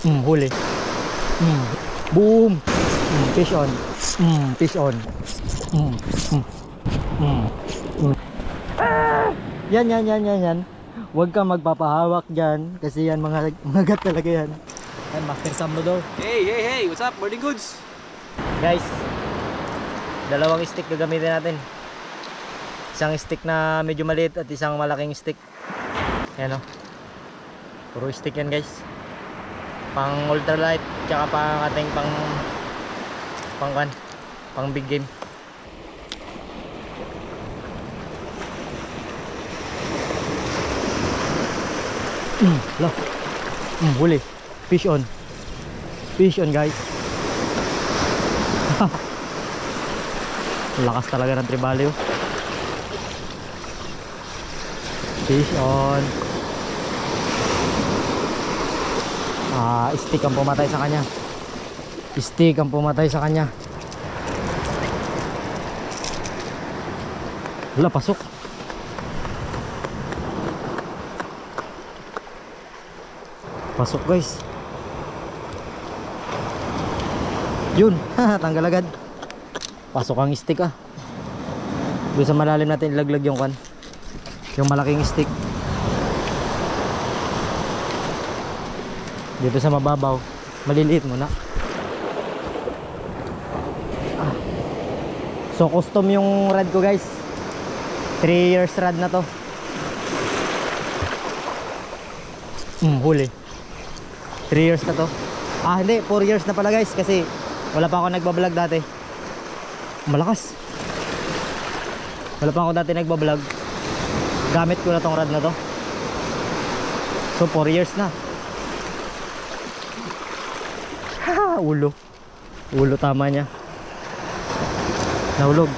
Huli. Boom. Fish on. Fish on. Yan. Huwag kang magpapahawak dyan kasi yan mga magat talaga yan. Yan, Master Sam mo daw. Hey, what's up? Morning goods. Guys, dalawang stick gagamitin natin. Isang stick na medyo maliit at isang malaking stick. Yan o. Puro stick yan guys. Pang ultralight tsaka pang ating pang big game. Huli. Fish on guys. Lakas talaga ng tribali oh. Fish on. Stick ang pumatay sa kanya. Wala, pasok. Pasok guys. Yun, tanggal agad. Pasok ang stick ah. Doon sa malalim natin ilaglag yung yung malaking stick. Dito sa mababaw, maliliit muna. So custom yung rod ko guys. 3 years rod na to. Huli. 3 years na to. Hindi, 4 years na pala guys kasi wala pa ako nagbablog dati. Malakas. Wala pa ako dati nagbablog. Gamit ko na tong rod na to. So 4 years na. Ulo tama niya. Nahulog.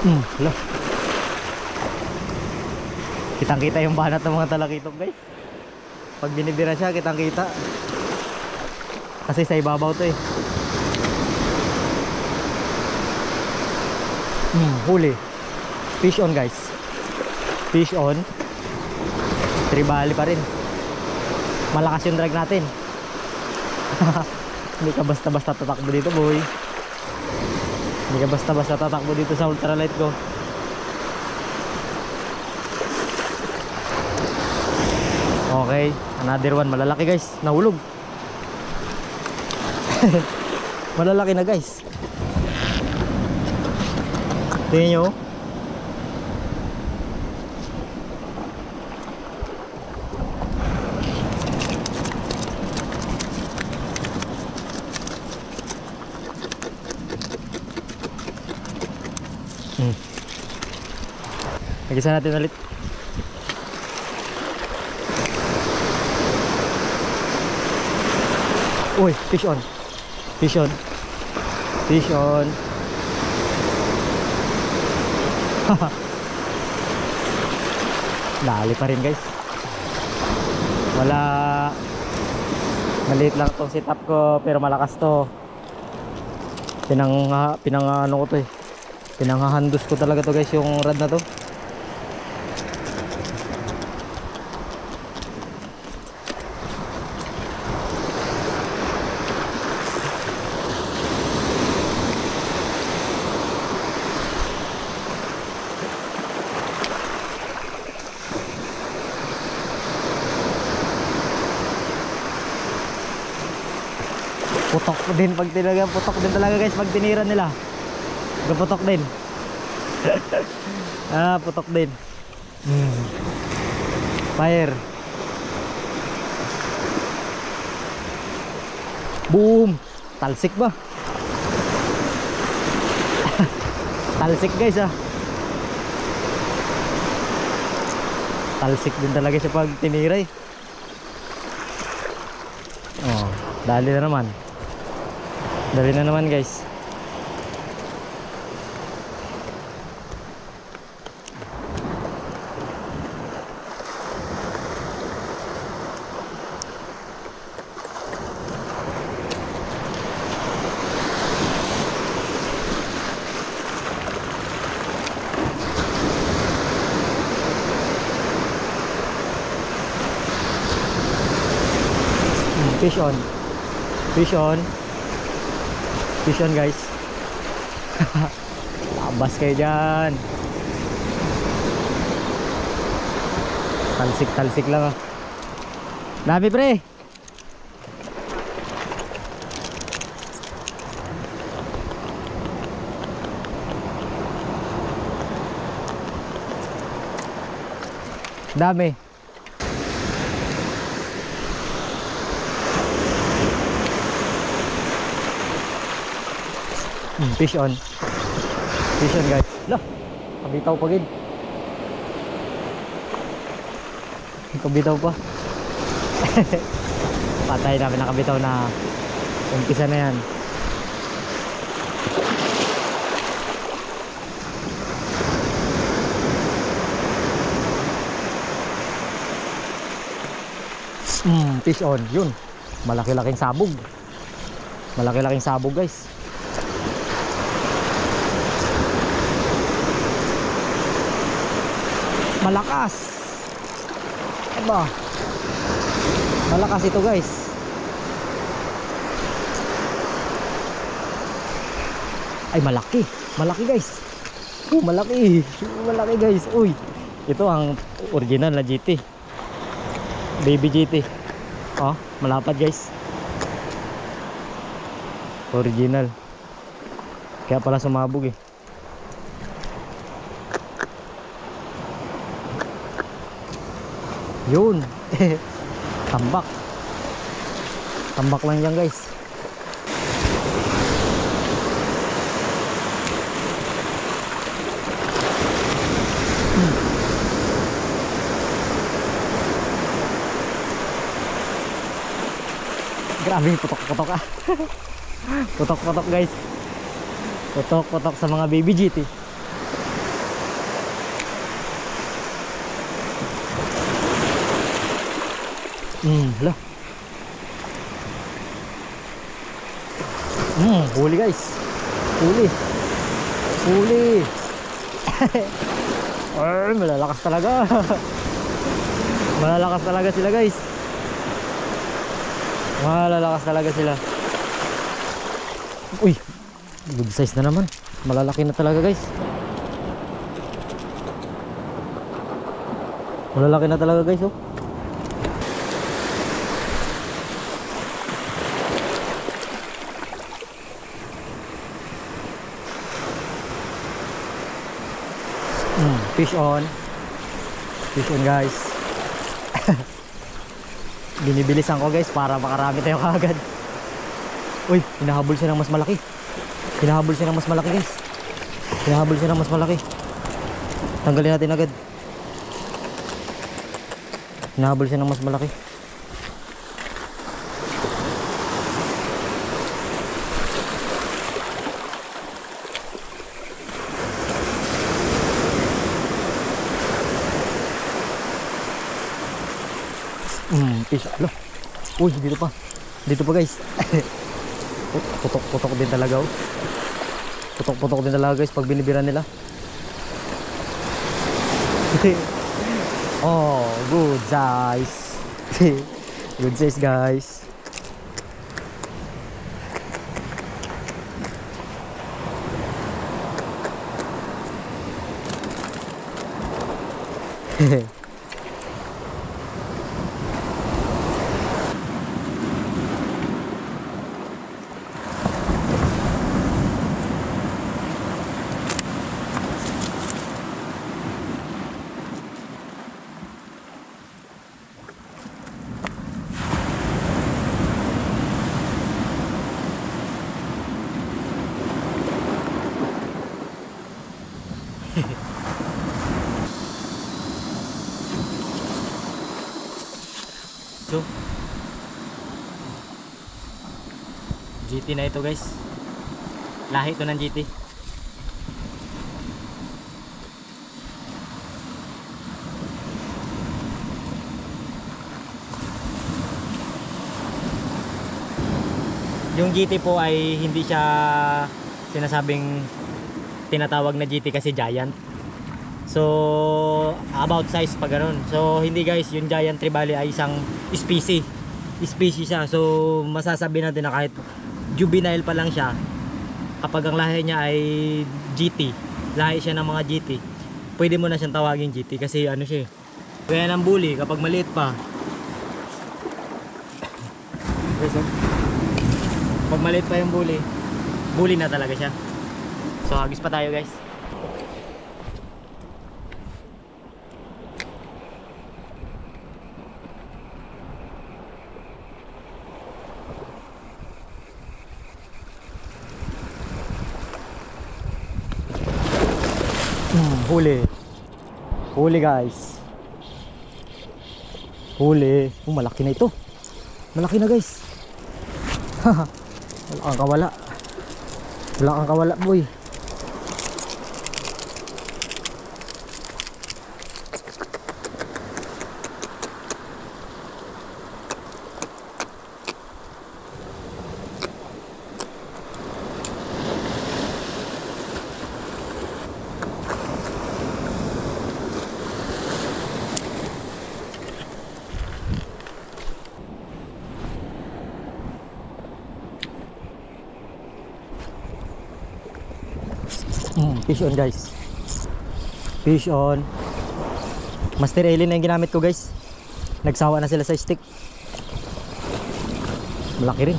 Hala. Kitang kita yung banat ng mga talakitok guys. Pag binibira siya kitang kita. Kasi sa ibabaw to eh. Huli. Fish on guys. Fish on. Tribali pa rin. Malakas yung drag natin. Hindi ka basta-basta tatakbo dito boy. Hindi ka basta-basta tatakbo dito sa ultralight ko. Okay, another one. Malalaki guys. Nahulog. Malalaki na guys. Tingnan nyo. Nagisa natin ulit. Uy, fish on. Dali pa rin guys. Wala. Maliit lang tong setup ko pero malakas to. Pinang ano ko to eh. Pinanghahandos ko talaga to guys yung rod na to. Putok din pag tinaga, putok din talaga guys pag tinira nila. Putok din. Putok din. Fire. Boom. Talsik ba? Talsik guys ah. Talsik din talaga siya pag tiniray. Oh, dali na naman. Dali na naman guys. Fish on. Fish on. Fish on guys. Labas kayo dyan. Talsik lang ah. Dami pre. Dami. Fish on. Fish on guys. Lah, kabitaw pa gid. Kabitaw pa. Patay namin nakabitaw na. Umpisa na yan. Fish on. Yun. Malaki-laking sabog. Malaki-laking sabog guys. Malakas. Aba. Malakas ito guys. Ay malaki. Malaki guys. Malaki. Malaki guys. Uy. Ito ang original na GT. Baby GT. Oh, malapad guys. Original. Kaya pala sumabog eh. Yun. Tambak. Tambak lang yan guys. Grabe, putok-putok ah. Putok-putok guys. Putok-putok sa mga baby GT. Lah. Huli guys. Huli. Huli. Ay, malalakas talaga. Malalakas talaga sila guys. Malalakas talaga sila. Uy, good size na naman. Malalaki na talaga guys. Malalaki na talaga guys oh. Fish on. Fish on guys. Binibilisan ko guys para makarami tayo kaagad. Uy, hinahabol siya ng mas malaki. Hinahabol siya ng mas malaki guys. Hinahabol siya ng mas malaki. Tanggalin natin agad. Hinahabol siya ng mas malaki. Fish. Alo. Uy, dito pa. Dito pa guys. Putok-putok din talaga oh. Putok-putok din talaga guys pag binibiran nila. Oh, good size. Good size guys. So GT na ito guys. Lahi ito ng GT. Yung GT po ay hindi siya sinasabing tinatawag na GT kasi giant. So about size pa ganun. So hindi guys, yung giant trevally ay isang species. species siya. So masasabi natin na kahit juvenile pa lang siya, kapag ang lahi niya ay GT, lahi siya ng mga GT, pwede mo na siyang tawagin GT kasi ano siya eh. Kaya ng bully kapag maliit pa. Pag maliit pa yung bully, bully na talaga siya. So hagis pa tayo guys. Huli. Huli guys. Huli. Malaki na ito. Malaki na guys. Wala kang kawala. Wala kang kawala boy. Fish on guys. Fish on. Master Alien na yung ginamit ko guys. Nagsawa na sila sa stick. Malaki rin.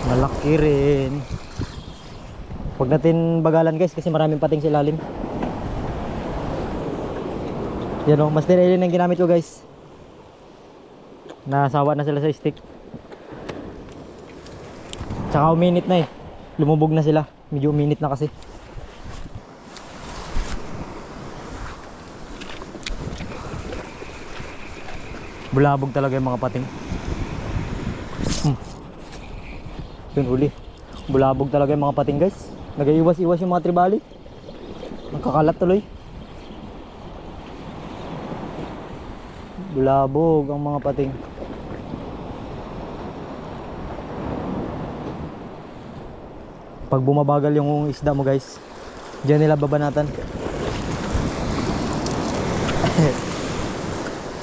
Malaki rin. Huwag natin bagalan guys kasi maraming pating sa ilalim. Yan o, Master Alien na yung ginamit ko guys. Nasawa na sila sa stick. Tsaka uminit na eh. Lumubog na sila. Medyo uminit na kasi. Bulabog talaga yung mga pating. Yun huli. Bulabog talaga yung mga pating guys. Nag-iwas-iwas yung mga tribali. Nakakalat tuloy. Bulabog ang mga pating. Pag bumabagal yung isda mo guys, diyan nila babanatan.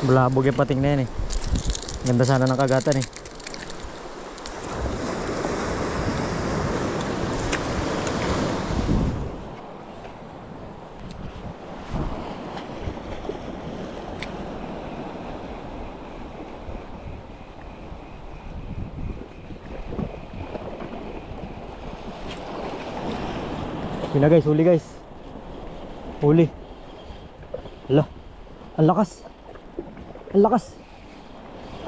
Bulabog yung pating na yan eh. Ganda sana ng kagatan eh. Yun na guys, huli guys. Huli. Hala, ang lakas. Ang lakas.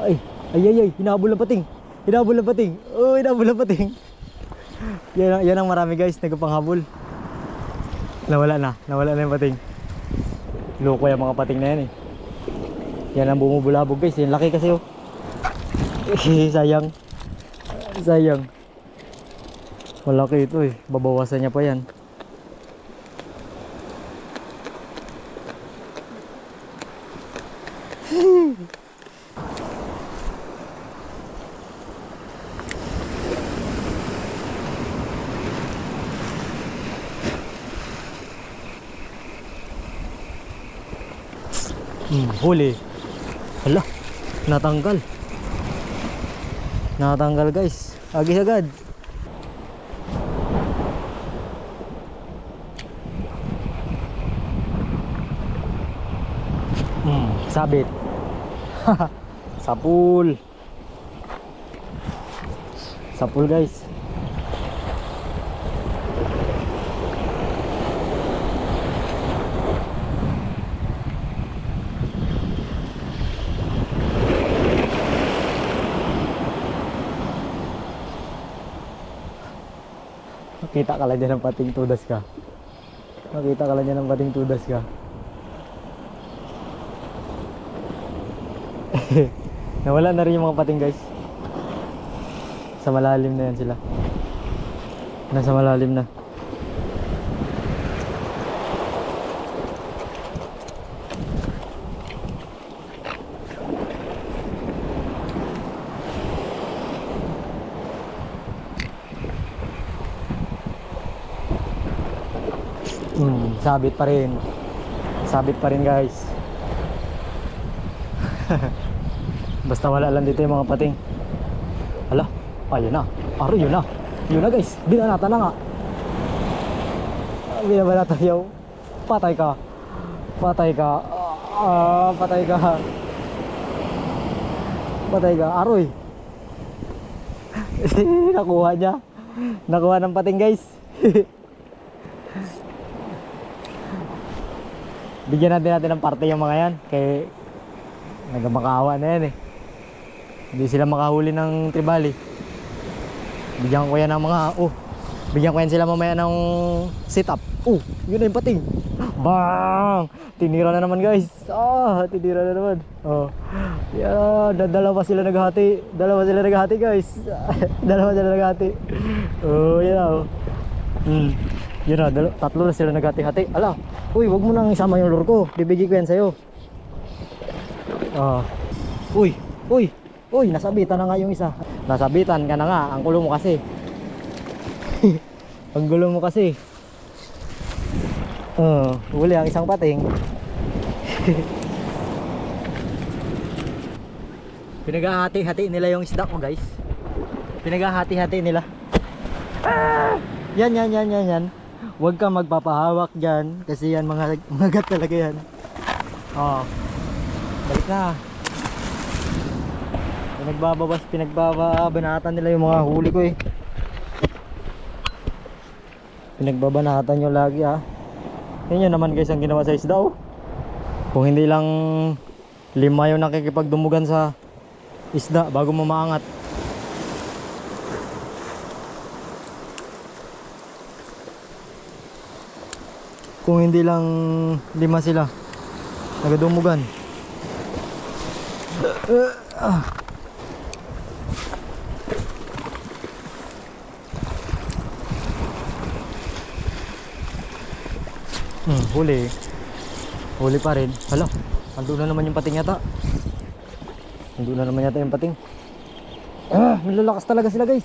Ay, ay, hinabol na pating. Hinabol na pating. Oh, hinabol na pating. Yan ang marami guys, nagpanghabol. Nawala na yung pating. Loko yung mga pating na yan eh. Yan ang bumubulabog guys, yan laki kasi oh. Sayang. Sayang. Malaki ito eh, babawasan niya pa yan. Huli. Hala, natanggal. Natanggal guys. Agis agad. Sabit. Sapul. Sapul guys. Makita ka lang dyan ng pating tudas ka. Makita ka lang dyan ng pating tudas ka. Nawala na rin yung mga pating guys. Sa malalim na yan sila. Nasa malalim na. Sabit pa rin. Sabit pa rin guys. Basta wala lang dito yung mga pating. Hala, ayun na. Aro, yun na. Yun na guys, binanata na nga. Binabanata yaw. Patay ka. Patay ka. Patay ka. Patay ka. Aroy. Nakuha niya. Nakuha ng pating guys. Bigyan natin ng parte yung mga yan. Kaya nagmakaawa na yan eh. Hindi sila makahuli ng tribali. Bigyan ko yan ng mga bigyan ko yan sila mamaya ng sit up. Yun na yung pating. Bang! Tinira na naman guys. Tinira na naman. Yeah, dalawa sila naghati. Dalawa sila naghati guys. Dalawa sila naghati. Yun na, tatlo na sila naghati-hati. Ala, wag mo nang isama yung lure ko. Bibigay ko yan sa'yo. Nasabitan na nga yung isa. Nasabitan ka na nga. Ang gulo mo kasi. Ang gulo mo kasi. Huli ang isang pating. Pinaghahati-hati nila yung isda ko guys. Pinaghahati-hati nila. Yan. Huwag kang magpapahawak dyan. Kasi yan mga gat talaga yan. Balik na. Pinagbabanatan nila yung mga huli ko eh. Pinagbabanatan nyo lagi Yan naman guys ang ginawa sa isda Kung hindi lang 5 yung nakikipagdumugan sa isda bago mo maangat. Kung hindi lang 5 sila nagadumugan. Huli pa rin. Hala, andun na naman yung pating yata. Andun na naman yata yung pating. Nilalakas talaga sila guys.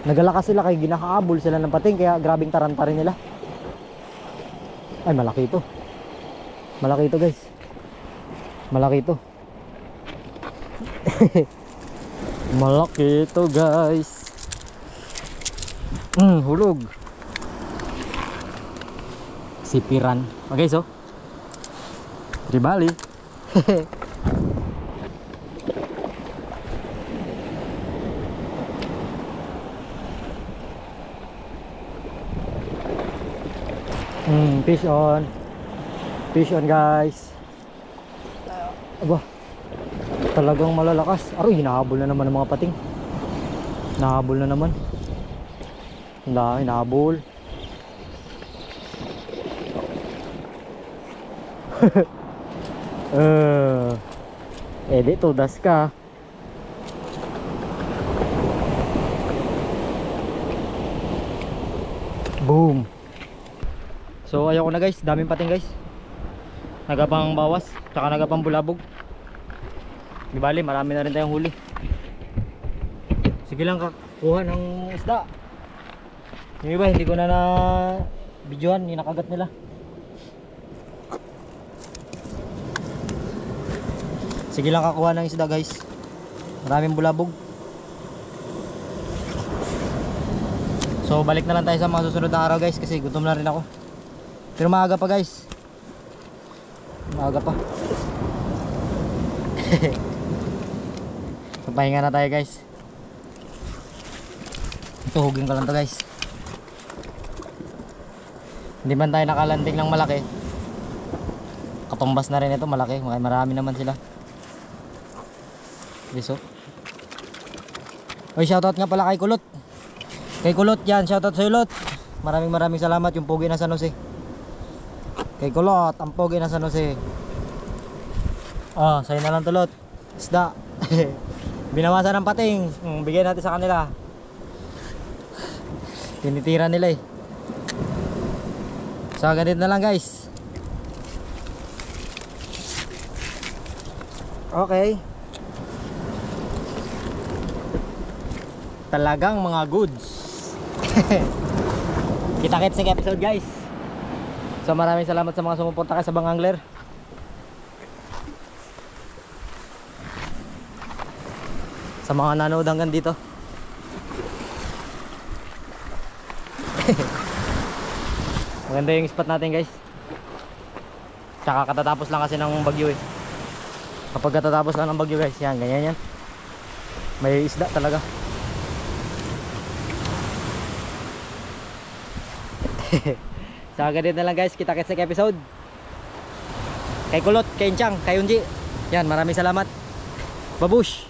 Nagalakas sila kaya ginakaabol sila ng pating. Kaya grabing taranta rin nila. Ay, malaki ito. Malaki ito guys. Malaki ito. Malaki ito guys. Hulog. Sipiran. Okay, so tribali. Fish on. Fish on guys. Aba, talagang malalakas. Aroy, hinahabol na naman ng mga pating. Hinahabol na naman. Hinahabol. Di tudas ka. Boom. So ayoko na guys, daming pating guys. Nagapang bawas, tsaka nagapang bulabog. Di bali, marami na rin tayong huli. Sige lang kuha ng isda. Yung iba hindi ko na videohan, yung nakagat nila. Sige lang kakuha ng isda guys. Maraming bulabog. So balik na lang tayo sa mga susunod na araw guys. Kasi gutom na rin ako. Pero maaga pa guys. Maaga pa. So pahinga na tayo guys. Tuhugin ko lang to guys. Hindi man tayo nakalanding ng malaki. Katumbas na rin ito malaki. Marami naman sila. Biso. Oy, shoutout nga pala kay Kulot. Kay Kulot yan, shoutout sa Kulot. Maraming salamat yung pogi na San Jose. Kay Kulot, ang pogi na San Jose. Sa'yo na lang tulot. Isda. Binawasan ng pating. Bigyan natin sa kanila. Tinitira nila eh. So ganito na lang guys. Okay. Talagang mga goods. Kita-kits next episode guys. So maraming salamat sa mga sumuporta kay sa Bang Angler. Sa mga nanood hanggang dito. Maganda yung spot natin guys. Tsaka katatapos lang kasi ng bagyo eh. Kapag katatapos lang ng bagyo guys, yan, ganyan yan. May isda talaga. Sa ganito na lang guys, kita-kits sa episode. Kay Kulot, kay Inchang, kay Unji. Yan, maraming salamat. Babush!